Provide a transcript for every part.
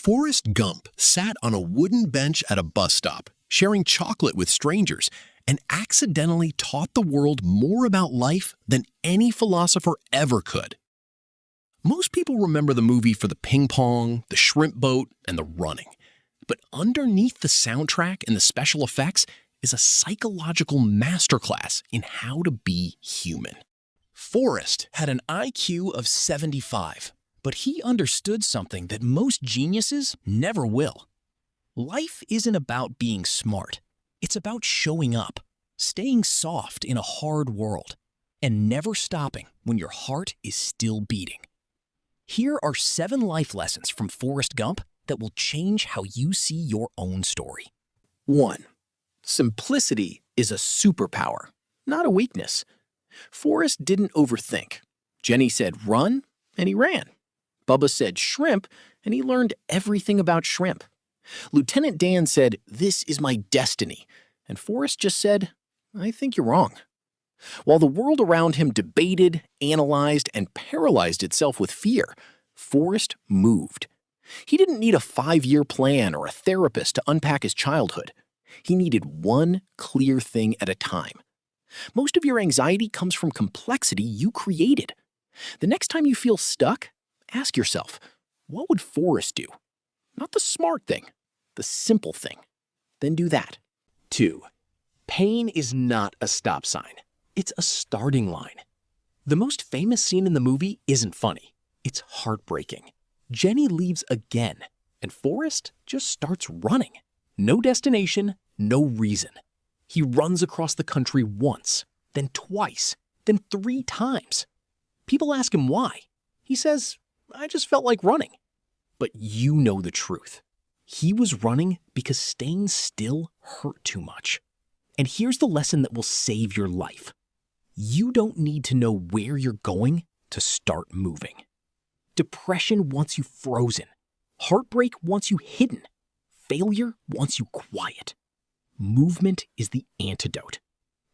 Forrest Gump sat on a wooden bench at a bus stop, sharing chocolate with strangers, and accidentally taught the world more about life than any philosopher ever could. Most people remember the movie for the ping pong, the shrimp boat, and the running. But underneath the soundtrack and the special effects is a psychological masterclass in how to be human. Forrest had an IQ of 75, but he understood something that most geniuses never will. Life isn't about being smart. It's about showing up, staying soft in a hard world, and never stopping when your heart is still beating. Here are 7 life lessons from Forrest Gump that will change how you see your own story. 1. Simplicity is a superpower, not a weakness. Forrest didn't overthink. Jenny said run, and he ran. Bubba said shrimp, and he learned everything about shrimp. Lieutenant Dan said, "This is my destiny," and Forrest just said, "I think you're wrong." While the world around him debated, analyzed, and paralyzed itself with fear, Forrest moved. He didn't need a 5-year plan or a therapist to unpack his childhood. He needed one clear thing at a time. Most of your anxiety comes from complexity you created. The next time you feel stuck, ask yourself, what would Forrest do? Not the smart thing, the simple thing. Then do that. 2. Pain is not a stop sign. It's a starting line. The most famous scene in the movie isn't funny. It's heartbreaking. Jenny leaves again, and Forrest just starts running. No destination, no reason. He runs across the country once, then twice, then 3 times. People ask him why. He says, "I just felt like running." But you know the truth. He was running because staying still hurt too much. And here's the lesson that will save your life. You don't need to know where you're going to start moving. Depression wants you frozen. Heartbreak wants you hidden. Failure wants you quiet. Movement is the antidote.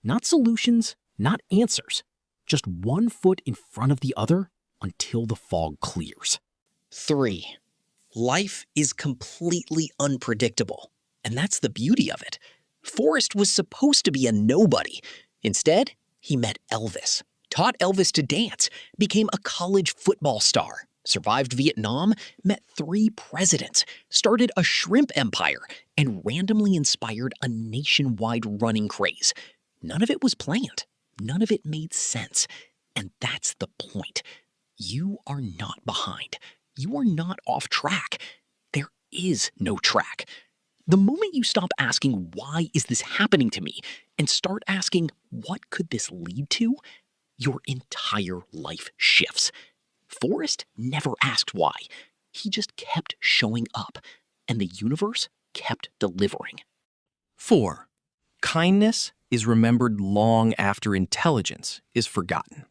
Not solutions, not answers. Just one foot in front of the other until the fog clears. 3. Life is completely unpredictable, and that's the beauty of it. Forrest was supposed to be a nobody. Instead, he met Elvis, taught Elvis to dance, became a college football star, survived Vietnam, met 3 presidents, started a shrimp empire, and randomly inspired a nationwide running craze. None of it was planned. None of it made sense. And that's the point. You are not behind. You are not off track. There is no track. The moment you stop asking, why is this happening to me, and start asking, what could this lead to, your entire life shifts. Forrest never asked why. He just kept showing up, and the universe kept delivering. 4. Kindness is remembered long after intelligence is forgotten.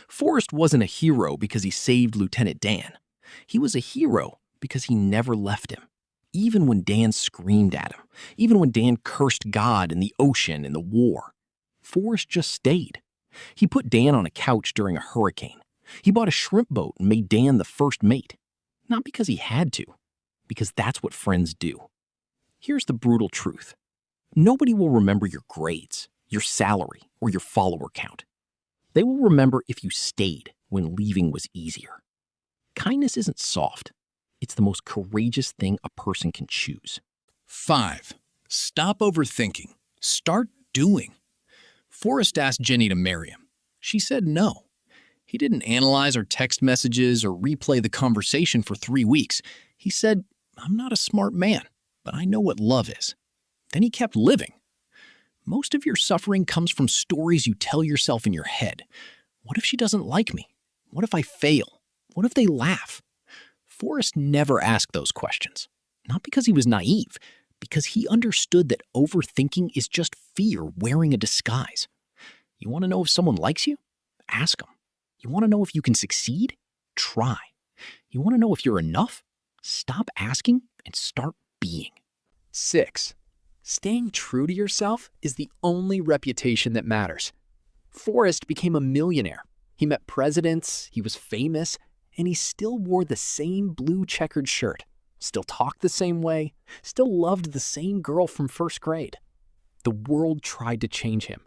Forrest wasn't a hero because he saved Lieutenant Dan. He was a hero because he never left him. Even when Dan screamed at him, even when Dan cursed God and the ocean and the war, Forrest just stayed. He put Dan on a couch during a hurricane. He bought a shrimp boat and made Dan the first mate. Not because he had to, because that's what friends do. Here's the brutal truth. Nobody will remember your grades, your salary, or your follower count. They will remember if you stayed when leaving was easier. Kindness isn't soft. It's the most courageous thing a person can choose. 5. Stop overthinking. Start doing. Forrest asked Jenny to marry him. She said no. He didn't analyze her text messages or replay the conversation for 3 weeks. He said, "I'm not a smart man, but I know what love is." Then he kept living. Most of your suffering comes from stories you tell yourself in your head. What if she doesn't like me? What if I fail? What if they laugh? Forrest never asked those questions. Not because he was naive, because he understood that overthinking is just fear wearing a disguise. You want to know if someone likes you? Ask them. You want to know if you can succeed? Try. You want to know if you're enough? Stop asking and start being. 6. Staying true to yourself is the only reputation that matters. Forrest became a millionaire. He met presidents, he was famous, and he still wore the same blue checkered shirt. still talked the same way, still loved the same girl from first grade. The world tried to change him,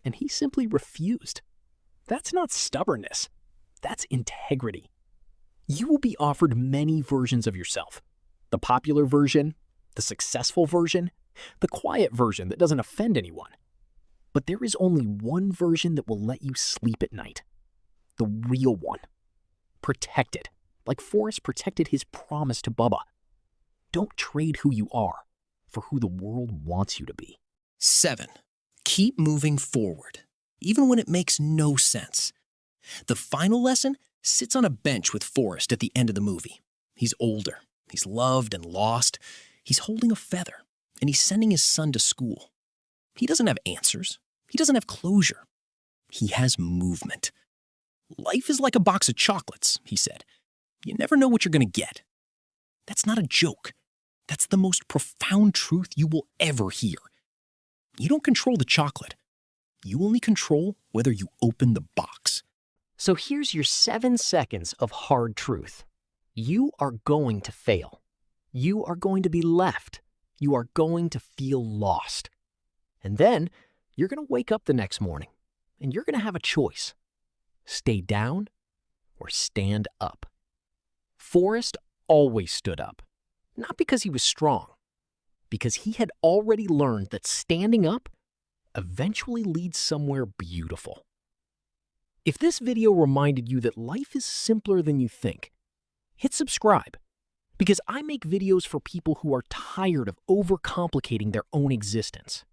and he simply refused. That's not stubbornness. That's integrity. You will be offered many versions of yourself. The popular version, the successful version, the quiet version that doesn't offend anyone. But there is only one version that will let you sleep at night. The real one. Protect it, like Forrest protected his promise to Bubba. Don't trade who you are for who the world wants you to be. 7. Keep moving forward, even when it makes no sense. The final lesson sits on a bench with Forrest at the end of the movie. He's older, he's loved and lost, he's holding a feather, and he's sending his son to school. He doesn't have answers, he doesn't have closure. He has movement. Life is like a box of chocolates, he said. You never know what you're going to get. That's not a joke. That's the most profound truth you will ever hear. You don't control the chocolate. You only control whether you open the box. So here's your 7 seconds of hard truth. You are going to fail. You are going to be left. You are going to feel lost. And then you're going to wake up the next morning and you're going to have a choice. Stay down or stand up. Forrest always stood up, not because he was strong, because he had already learned that standing up eventually leads somewhere beautiful. If this video reminded you that life is simpler than you think, hit subscribe, because I make videos for people who are tired of overcomplicating their own existence.